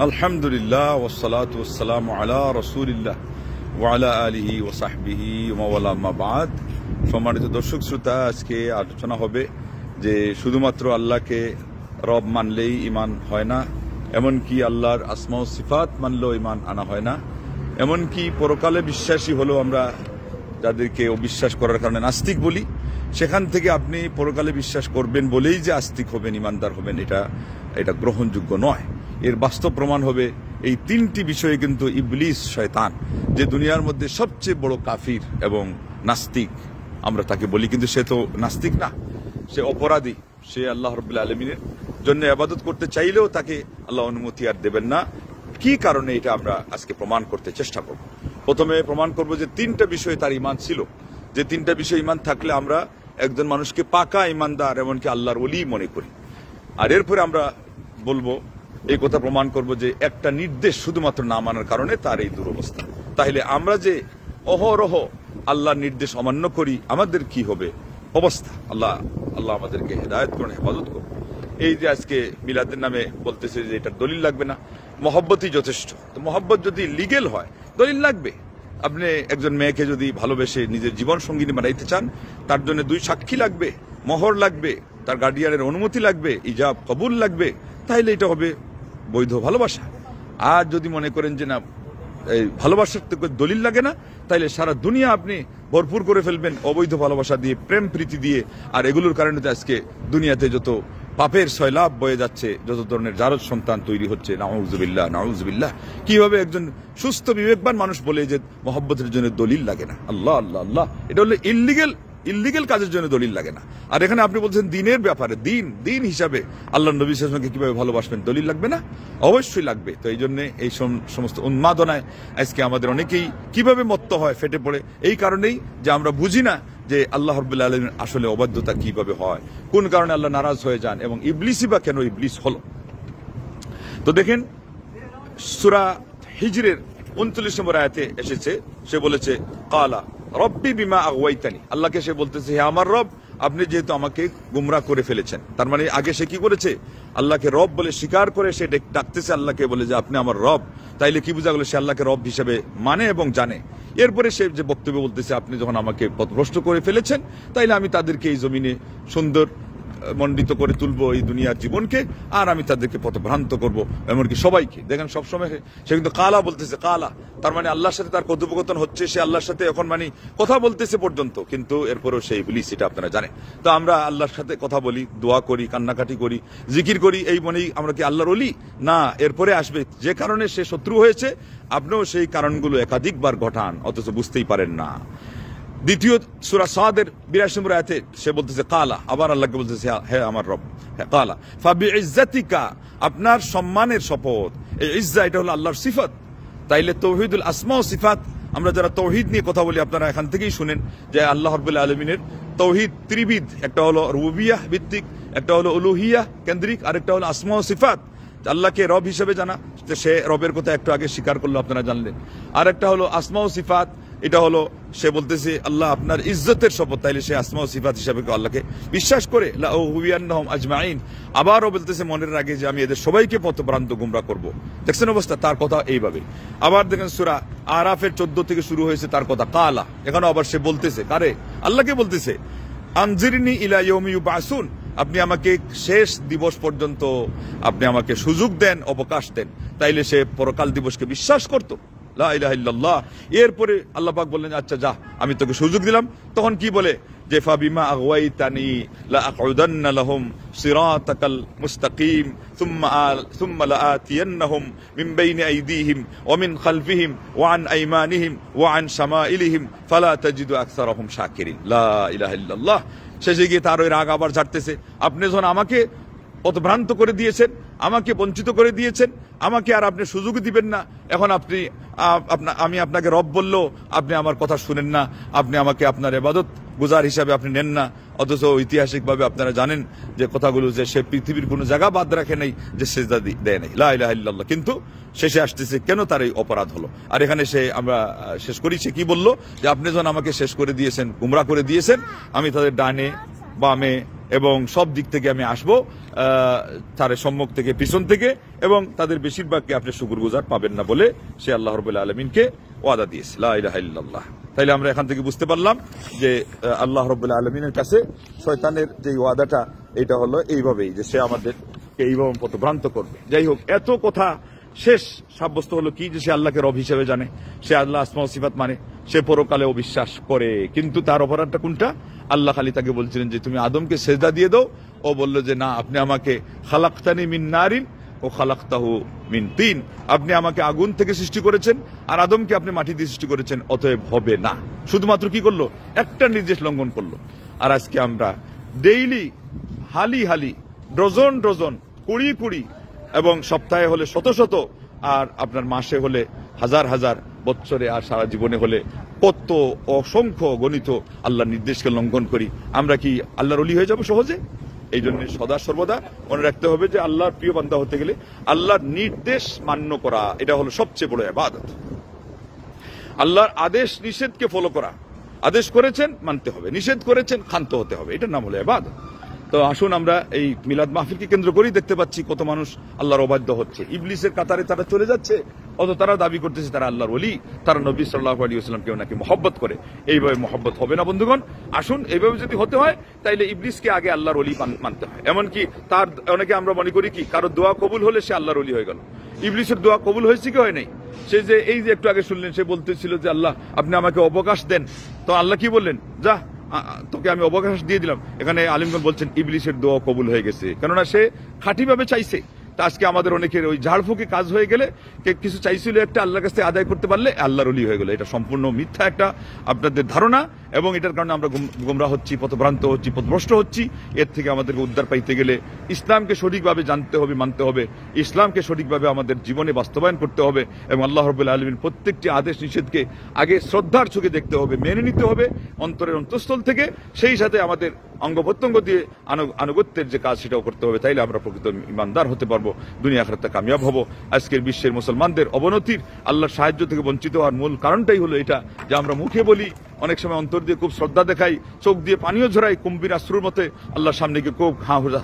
আলহামদুলিল্লাহ ওয়াসসালাতু ওয়াসসালামু আলা রাসূলিল্লাহ ওয়া আলা আলিহি ওয়া সাহবিহি ওয়া ওয়ালা মা বাদ। সম্মানিত দর্শক শ্রোতা, আজকে আলোচনা হবে যে শুধুমাত্র আল্লাহকে রব মানলেই ঈমান হয় না, এমনকি আল্লাহর আসমা ও সিফাত মানলেও ঈমান আনা হয় না, এমনকি পরকালে বিশ্বাসী হলেও আমরা যাদেরকে অবিশ্বাস করার কারণে নাস্তিক বলি, সেখান থেকে আপনি পরকালে বিশ্বাস করবেন বলেই যে আস্তিক হবেন, ঈমানদার হবেন, এটা গ্রহণযোগ্য নয়। এর বাস্তব প্রমাণ হবে এই তিনটি বিষয়ে কিন্তু ইবলিস শয়তান, যে দুনিয়ার মধ্যে সবচেয়ে বড় কাফির এবং নাস্তিক আমরা তাকে বলি, কিন্তু সে তো নাস্তিক না, সে অপরাধী। সে আল্লাহ রাব্বুল আলামিনের জন্য ইবাদত করতে চাইলেও তাকে আল্লাহ অনুমতি আর দেবেন না। কি কারণে এটা আমরা আজকে প্রমাণ করতে চেষ্টা করব। প্রথমে প্রমাণ করব যে তিনটা বিষয়ে তার ঈমান ছিল, যে তিনটা বিষয় ঈমান থাকলে আমরা একজন মানুষকে পাকা ঈমানদার এমনকি আল্লাহর ওলি মনে করি। আর এরপরে আমরা বলবো, এই কথা প্রমাণ করব যে একটা নির্দেশ শুধুমাত্র না মানার কারণে তার এই দুরবস্থা। তাহলে আমরা যে অহরহ আল্লাহর নির্দেশ অমান্য করি, আমাদের কি হবে অবস্থা। আল্লাহ আমাদেরকে হেদায়েত করুন, হেফাজত করুন। এই যে আজকে মিলাদের নামে বলতেছে যে এটার দলিল লাগবে না, মহব্বতই যথেষ্ট। তো মহব্বত যদি লিগেল হয় দলিল লাগবে। আপনি একজন মেয়েকে যদি ভালোবেসে নিজের জীবন সঙ্গিনী বানাইতে চান, তার জন্য 2 সাক্ষী লাগবে, মোহর লাগবে, তার গার্ডিয়ানের অনুমতি লাগবে, ইজাব কবুল লাগবে, তাহলে এটা হবে বৈধ ভালোবাসা। আর যদি মনে করেন যে না, এই ভালোবাসার তো দলিল লাগে না, তাইলে সারা দুনিয়া আপনি ভরপুর করে ফেলবেন অবৈধ ভালোবাসা দিয়ে, প্রেম প্রীতি দিয়ে। আর এগুলোর কারণে তো আজকে দুনিয়াতে যত পাপের সয়লাভ বয়ে যাচ্ছে, যত ধরনের জারজ সন্তান তৈরি হচ্ছে, নাউজুবিল্লাহ নাউজুবিল্লাহ। কিভাবে একজন সুস্থ বিবেকবান মানুষ বলে যে মহব্বতের জন্য দলিল লাগে না? আল্লাহ আল্লাহ আল্লাহ, এটা হলো ইল্লিগেল কাজের জন্য দলিল লাগে না। আর এখানে আপনি বলছেন দিনের ব্যাপারে, দিন হিসাবে আল্লাহ নবী সাল্লাল্লাহু আলাইহি ওয়াসাল্লামকে কিভাবে ভালোবাসবেন, দলিল লাগবে না? অবশ্যই লাগবে। তো এই জন্য এই সমস্ত উন্মাদনায় আজকে আমাদের অনেকেই কিভাবে মত্ত হয়, ফেটে পড়ে, এই কারণেই যে আমরা বুঝি না যে আল্লাহ রাব্বুল আলামিন আসলে অবাধ্যতা কিভাবে হয়, কোন কারণে আল্লাহ নারাজ হয়ে যান, এবং ইবলিসই বা কেন ইবলিস হলো। তো দেখেন, সূরা হিজরের 29 নম্বর আয়াতে এসেছে, সে বলেছে কালা রব্বি বিমা আগওয়াইতানি। আল্লাহকে সে বলতেছে, হে আমার রব, আপনি যেহেতু আমাকে গুমরাহ করে ফেলেছেন। তার মানে আগে সে কি করেছে? আল্লাহকে রব বলে স্বীকার করে সে ডাকতেছে আল্লাহকে, বলে যে আপনি আমার রব। তাইলে কি বোঝা গেল? সে আল্লাহকে রব হিসেবে মানে এবং জানে। এরপরে সে যে বক্তব্য বলতেছে, আপনি যখন আমাকে পথভ্রষ্ট করে ফেলেছেন, তাইলে আমি তাদেরকে এই জমিনে সুন্দর মণ্ডিত করে তুলবো এই দুনিয়ার জীবনকে, আর আমি তাদেরকে পথভ্রান্ত করবো, এমনকি সবাইকে। দেখেন সবসময় সে কিন্তু কালা বলতেছে, কালা, তার মানে আল্লাহর সাথে তার কথোপকথন হচ্ছে, সে আল্লাহর সাথে এখন মানে কথা বলতেছে পর্যন্ত, কিন্তু এরপরেও সেই ইবলিস, এটা আপনারা জানেন। তো আমরা আল্লাহর সাথে কথা বলি, দোয়া করি, কান্নাকাটি করি, জিকির করি, এই মনেই আমরা কি আল্লাহর ওলি? না, এরপরে আসবে যে কারণে সে শত্রু হয়েছে, আপনিও সেই কারণগুলো একাধিকবার ঘটান, অথচ বুঝতেই পারেন না। দ্বিতীয় সূরা সাদের 82 নম্বর আয়াতে সে বলতেছে কালা, আবার আল্লাহকে বলতেছে, হে আমার রব, হ্যাঁ কালা ফাবিইজ্জাতিকা, আপনার সম্মানের শপথ। এই ইজ্জা, এটা হলো আল্লাহর সিফাত। তাইলে তাওহীদুল আসমা ও সিফাত, আমরা যারা তাওহীদ নিয়ে কথা বলি, আপনারা এখান থেকেই শুনেন যে আল্লাহ রাব্বুল আলামিনের তাওহীদ ত্রিবিধ। একটা হলো রুবুবিয়াহ ভিত্তিক, একটা হলো উলুহিয়াহ কেন্দ্রিক, আরেকটা হলো আসমা ও সিফাত, আল্লাহকে রব হিসেবে জানা, সে রবের কথা একটু আগে স্বীকার করলো, আপনারা জানলেন। আর একটা হলো আসমা ও সিফাত, এটা হলো সে বলতেছে আল্লাহ আপনার ইজ্জতের শপথ, তাইলে সে আসমা ও সিফাত হিসাবে আল্লাহকে বিশ্বাস করে, লা উহুবিয়ান্নাহুম আজমাইন। আবারও বলতেছে মনের আগে যে আমি এদের সবাইকে পথভ্রান্ত গুমরাহ করব। দেখছেন অবস্থা, তার কথা এইভাবে। আবার দেখেন সূরা আরাফের 14 থেকে শুরু হয়েছে তার কথা কালা। এখানে আবার সে বলতেছে, কারে? আল্লাহকে বলতেছে, আনজিরনি ইলা ইয়াউমি ইউবআসুন, আপনি আমাকে শেষ দিবস পর্যন্ত আপনি আমাকে সুযোগ দেন, অবকাশ দেন। তাইলে সে পরকাল দিবসকে বিশ্বাস করত, লা ইলাহা ইল্লাল্লাহ। এরপরে আল্লাহ পাক বললেন, আচ্ছা যা, আমি তোকে সুযোগ দিলাম। তখন কি বলে? যে ফাবিমা আগওয়াইতানি লা আকুদান্না লাহুম সিরাতাকাল মুস্তাকিম সুম্মা লাআতিয়ান্নাহুম মিন বাইনি আইদিহিম ওয়া মিন খালফিহিম ওয়া আন আইমানিহিম ওয়া আন শামাইলিহিম ফালা তাজিদু আকসারাহুম শাকিরিন। লা ইলাহা ইল্লাল্লাহ। শেষে গিয়ে তার ওই রাগ আবার ঝাড়তেছে, আপনি যখন আমাকে পথভ্রান্ত করে দিয়েছেন, আমাকে বঞ্চিত করে দিয়েছেন, আমাকে আর আপনি সুযোগ দিবেন না। এখন আমি আপনাকে রব বললেও আপনি আমার কথা শুনেন না, আপনি আমাকে আপনার ইবাদত গুজার হিসাবে আপনি নেন না। অথচ ঐতিহাসিকভাবে আপনারা জানেন যে কথাগুলো, যে সে পৃথিবীর কোনো জায়গা বাদ রাখে নাই যে সেজদা দেয় নাই, লা ইলাহা ইল্লাল্লাহ। কিন্তু শেষে আসতেছে কেন তার এই অপরাধ হলো। আর এখানে সে, আমরা শেষ করি, সে কি বললো? যে আপনি যখন আমাকে শেষ করে দিয়েছেন, গুমরাহ করে দিয়েছেন, আমি তাদের ডানে বামে এবং সব দিক থেকে আমি আসবো, তার সম্মুখ থেকে পিছন থেকে, এবং তাদের বেশিরভাগকে আপনি শুকরগুজার পাবেন না বলে সে আল্লাহ রাব্বুল আলামিনকে ওয়াদা দিয়েছে, লা ইলাহা ইল্লাল্লাহ। তাইলে আমরা এখান থেকে বুঝতে পারলাম যে আল্লাহ রাব্বুল আলামিনের কাছে শয়তানের যে ওয়াদাটা এটা হলো এইভাবেই, যে সে আমাদেরকে এইভাবে পথভ্রান্ত করবে। যাই হোক, এত কথা শেষ সাব্যস্ত হলো কি, যে সে আল্লাহকে রব হিসেবে জানে, সে আল্লাহ আসমা ও সিফাত মানে, সে পরকালেও বিশ্বাস করে। কিন্তু তার অপরাধটা কোনটা? আল্লাহ খালি তাকে বলছিলেন যে তুমি আদমকে সেজদা দিয়ে দাও। ও বলল যে না, আপনি আমাকে খালাকতানি মিন নারিন ও খালাকতাহু মিন তিন, আপনি আমাকে আগুন থেকে সৃষ্টি করেছেন আর আদমকে আপনি মাটি দিয়ে সৃষ্টি করেছেন, অতএব হবে না। শুধুমাত্র কি করলো? একটা নির্দেশ লঙ্ঘন করলো। আর আজকে আমরা ডেইলি হালি হালি, ডজন ডজন, কুড়ি কুড়ি, এবং সপ্তাহে হলে শত শত, আর আপনার মাসে হলে হাজার হাজার, বৎসরে আর সারা জীবনে হলে কত অসংখ্য গণিত আল্লাহর নির্দেশকে লঙ্ঘন করি। আমরা কি আল্লাহর ওলি হয়ে যাব সহজে? এই জন্য সদা সর্বদা মনে রাখতে হবে যে আল্লাহর প্রিয় বান্দা হতে গেলে আল্লাহর নির্দেশ মান্য করা, এটা হলো সবচেয়ে বড় ইবাদত। আল্লাহর আদেশ নিষেধকে ফলো করা, আদেশ করেছেন মানতে হবে, নিষেধ করেছেন ক্ষান্ত হতে হবে, এটার নাম হলো ইবাদত। তো আসুন আমরা এই মিলাদ মাহফিলকে কেন্দ্র করেই দেখতে পাচ্ছি কত মানুষ আল্লাহর অবাধ্য হচ্ছে, ইবলিসের কাতারে তারা চলে যাচ্ছে, অত তারা দাবি করতেছে তারা আল্লাহর ওলি, তারা নবী সাল্লাল্লাহু আলাইহি ওয়াসাল্লামকে নাকি মহব্বত করে। এইভাবে মহব্বত হবে না বন্ধুগণ। আসুন, এইভাবে যদি হতে হয় তাইলে ইবলিসকে আগে আল্লাহর ওলি মানতে হয়। এমনকি তার অনেকে আমরা মনে করি কি, কারো দোয়া কবুল হলে সে আল্লাহর ওলি হয়ে গেল। ইবলিসের দোয়া কবুল হয়েছে কি হয় নাই? সে যে এই যে একটু আগে শুনলেন, সে বলতেছিল যে আল্লাহ আপনি আমাকে অবকাশ দেন, তো আল্লাহ কি বললেন? যা, তোকে আমি অবকাশ দিয়ে দিলাম। এখানে আলিমগণ বলছেন ইবলিসের দোয়া কবুল হয়ে গেছে, কেননা সে খাঁটিভাবে চাইছে। তা আজকে আমাদের অনেকের ওই ঝাড়ফুঁকে কাজ হয়ে গেলে, কিছু চাইছিল একটা, আল্লাহর কাছে আদায় করতে পারলে আল্লাহর ওলি হয়ে গেল। এটা সম্পূর্ণ মিথ্যা একটা আপনাদের ধারণা, এবং এটার কারণে আমরা গোমরাহ হচ্ছি, পথভ্রান্ত হচ্ছি, পথভ্রষ্ট হচ্ছি। এর থেকে আমাদেরকে উদ্ধার পাইতে গেলে ইসলামকে সঠিকভাবে জানতে হবে, মানতে হবে, ইসলামকে সঠিকভাবে আমাদের জীবনে বাস্তবায়ন করতে হবে, এবং আল্লাহ রাব্বুল আলামিন প্রত্যেকটি আদেশ নিষেধকে আগে শ্রদ্ধার চোখে দেখতে হবে, মেনে নিতে হবে অন্তরের অন্তঃস্থল থেকে, সেই সাথে আমাদের অঙ্গ প্রত্যঙ্গ দিয়ে আনুগত্যের যে কাজ সেটাও করতে হবে। তাইলে আমরা প্রকৃত ইমানদার হতে পারবো, দুনিয়া আখিরাতে কামিয়াব হব। আজকের বিশ্বের মুসলমানদের অবনতির, আল্লাহর সাহায্য থেকে বঞ্চিত হওয়ার মূল কারণটাই হলো এটা, যে আমরা মুখে বলি, অনেক সময় অন্তর দিয়ে খুব শ্রদ্ধা দেখাই, চোখ দিয়ে পানীয় ঝরাই, কুম্ভীর আশ্রুর মতে আল্লাহর সামনে গিয়ে খুব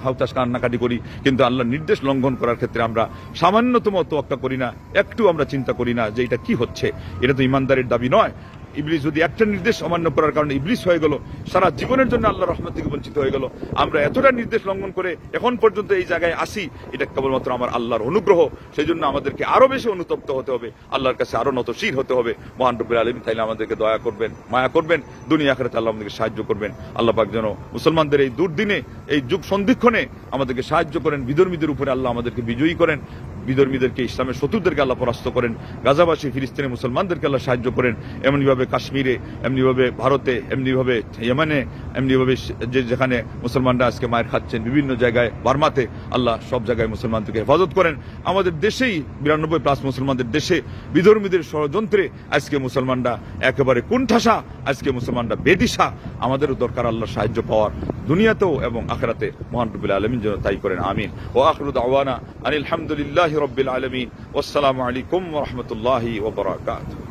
হাউতাস কান্নাকাটি করি, কিন্তু আল্লাহর নির্দেশ লঙ্ঘন করার ক্ষেত্রে আমরা সামান্যতম তোয়াক্কা করি না, একটু আমরা চিন্তা করি না যে এটা কি হচ্ছে। এটা তো ইমানদারের দাবি নয়। ইবলিস যদি একটা নির্দেশ অমান্য করার কারণে ইবলিস হয়ে গেল, সারা জীবনের জন্য আল্লাহর রহমত থেকে বঞ্চিত হয়ে গেল। আমরা এতটা নির্দেশ লঙ্ঘন করে এখন পর্যন্ত এই জায়গায় আসি, এটা কেবলমাত্র আমার আল্লাহর অনুগ্রহ। সেই জন্য আমাদেরকে আরো বেশি অনুতপ্ত হতে হবে, আল্লাহর কাছে আরো নতশির হতে হবে। মহান রব্বুল আলামিন তাইলে আমাদেরকে দয়া করবেন, মায়া করবেন, দুনিয়া আখিরাতে আল্লাহ আমাদেরকে সাহায্য করবেন। আল্লাহ পাক যেন মুসলমানদের এই দুর্দিনে, এই যুগ সন্ধিক্ষণে আমাদেরকে সাহায্য করেন। বিধর্মীদের উপরে আল্লাহ আমাদেরকে বিজয়ী করেন, বিধর্মীদেরকে, ইসলামের শত্রুদেরকে আল্লাহ পরাস্ত করেন, গাজাবাসী ফিলিস্তিনের মুসলমানদেরকে আল্লাহ সাহায্য করেন। এমনিভাবে কাশ্মীরে, এমনিভাবে ভারতে, এমনিভাবে ইয়েমেনে, এমনিভাবে যেখানে মুসলমানরা আজকে মায়ের খাচ্ছেন, বিভিন্ন জায়গায়, বার্মাতে, আল্লাহ সব জায়গায় মুসলমানদেরকে হেফাজত করেন। আমাদের দেশেই 92+ মুসলমানদের দেশে বিধর্মীদের ষড়যন্ত্রে আজকে মুসলমানরা একেবারে কুণ্ঠাসা, আজকে মুসলমানরা বেদিশা। আমাদেরও দরকার আল্লাহর সাহায্য পাওয়ার, দুনিয়াতেও এবং আখিরাতে। মহান রব্বুল আলামিন যেন তাই করেন, আমিন। ওয়া আখিরু দাওয়ানা আনিল হামদুলিল্লাহি রাব্বিল আলামিন। ওয়াসসালামু আলাইকুম ওয়া রাহমাতুল্লাহি ওয়া বারাকাতুহু।